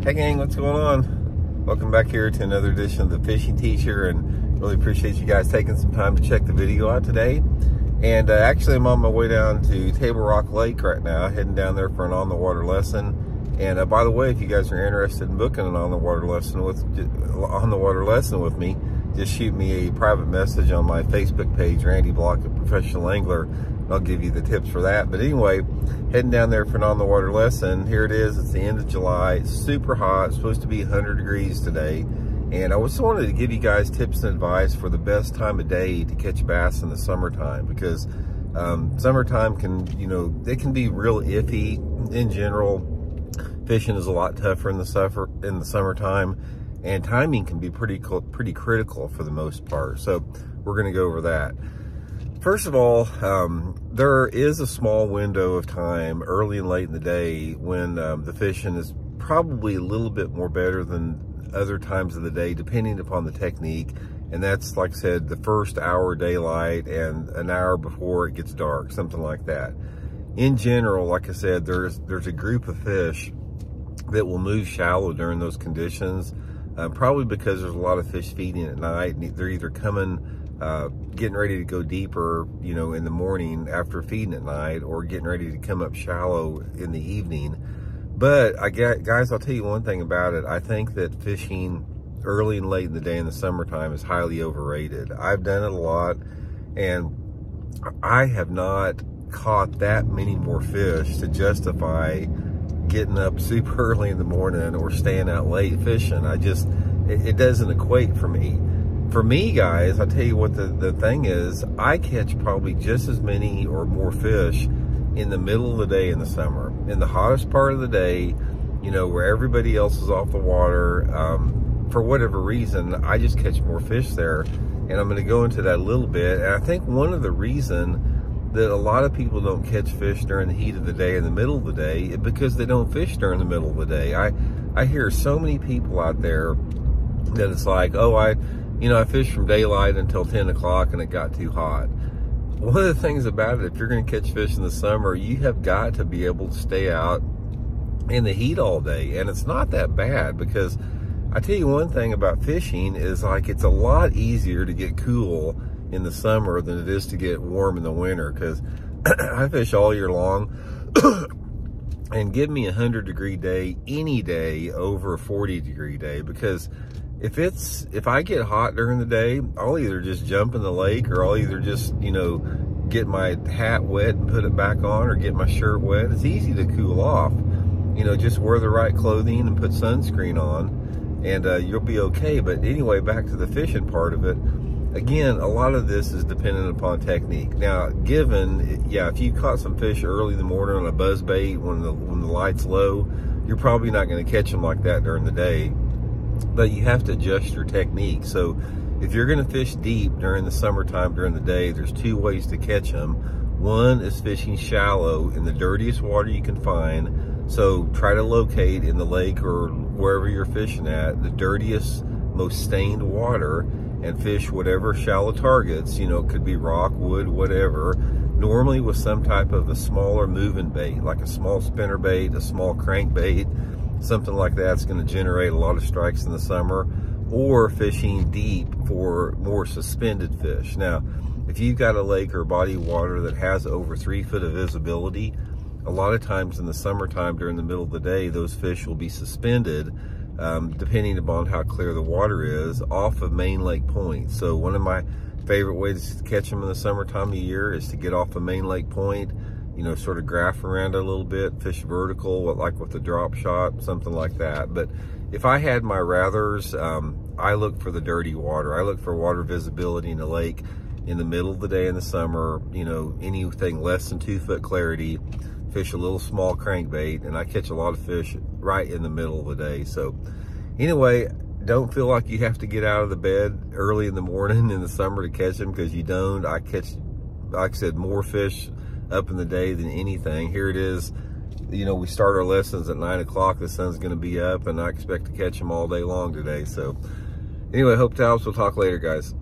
Hey gang, what's going on? Welcome back here to another edition of the Fishing Teacher, and really appreciate you guys taking some time to check the video out today. And actually I'm on my way down to Table Rock Lake right now, heading down there for an on-the-water lesson. And by the way, if you guys are interested in booking an on-the-water lesson with me, just shoot me a private message on my Facebook page, Randy Block, a professional angler. I'll give you the tips for that. But anyway, heading down there for an on-the-water lesson. Here it is. It's the end of July. It's super hot. It's supposed to be 100 degrees today. And I just wanted to give you guys tips and advice for the best time of day to catch bass in the summertime, because summertime can, it can be real iffy in general. Fishing is a lot tougher in the summertime, and timing can be pretty critical for the most part. So we're going to go over that. First of all, there is a small window of time early and late in the day when the fishing is probably a little bit more better than other times of the day, depending upon the technique. And that's, like I said, the first hour daylight and an hour before it gets dark, something like that. In general, like I said, there's a group of fish that will move shallow during those conditions, probably because there's a lot of fish feeding at night, and they're either coming getting ready to go deeper, in the morning after feeding at night, or getting ready to come up shallow in the evening. But guys, I'll tell you one thing about it. I think that fishing early and late in the day in the summertime is highly overrated. I've done it a lot, and I have not caught that many more fish to justify getting up super early in the morning or staying out late fishing. It doesn't equate for me. For me, guys, I'll tell you what the thing is. I catch probably just as many or more fish in the middle of the day in the summer. In the hottest part of the day, where everybody else is off the water, for whatever reason, I just catch more fish there. And I'm going to go into that a little bit. And I think one of the reasons that a lot of people don't catch fish during the heat of the day in the middle of the day is because they don't fish during the middle of the day. I hear so many people out there that it's like, oh, I fished from daylight until 10 o'clock and it got too hot. One of the things about it, if you're going to catch fish in the summer, you have got to be able to stay out in the heat all day. And it's not that bad, because I tell you one thing about fishing is, like, it's a lot easier to get cool in the summer than it is to get warm in the winter, because I fish all year long. And give me a 100-degree day any day over a 40-degree day, because if I get hot during the day, I'll either just jump in the lake, or I'll either just, get my hat wet and put it back on, or get my shirt wet. It's easy to cool off. Just wear the right clothing and put sunscreen on, and you'll be okay. But anyway, back to the fishing part of it. Again, a lot of this is dependent upon technique. Now, if you caught some fish early in the morning on a buzz bait when the light's low, you're probably not going to catch them like that during the day. But you have to adjust your technique. So if you're going to fish deep during the summertime during the day, there's two ways to catch them. One is fishing shallow in the dirtiest water you can find. So try to locate in the lake or wherever you're fishing at the dirtiest, most stained water, and fish whatever shallow targets, it could be rock, wood, whatever, normally with some type of a smaller moving bait, like a small spinner bait, a small crankbait. Something like that's going to generate a lot of strikes in the summer, or fishing deep for more suspended fish. Now, if you've got a lake or a body of water that has over 3 foot of visibility, a lot of times in the summertime during the middle of the day, those fish will be suspended, depending upon how clear the water is, off of main lake point. So one of my favorite ways to catch them in the summertime of year is to get off a main lake point, sort of graph around a little bit, fish vertical, like with a drop shot, something like that. But if I had my rathers, I look for the dirty water. I look for water visibility in the lake in the middle of the day in the summer, anything less than 2 foot clarity, fish a little small crankbait, and I catch a lot of fish right in the middle of the day. So anyway, don't feel like you have to get out of the bed early in the morning in the summer to catch them, because you don't. I catch, like I said, more fish up in the day than anything. Here it is, we start our lessons at 9 o'clock. The sun's going to be up, and I expect to catch them all day long today. So anyway, hope to help. We'll talk later, guys.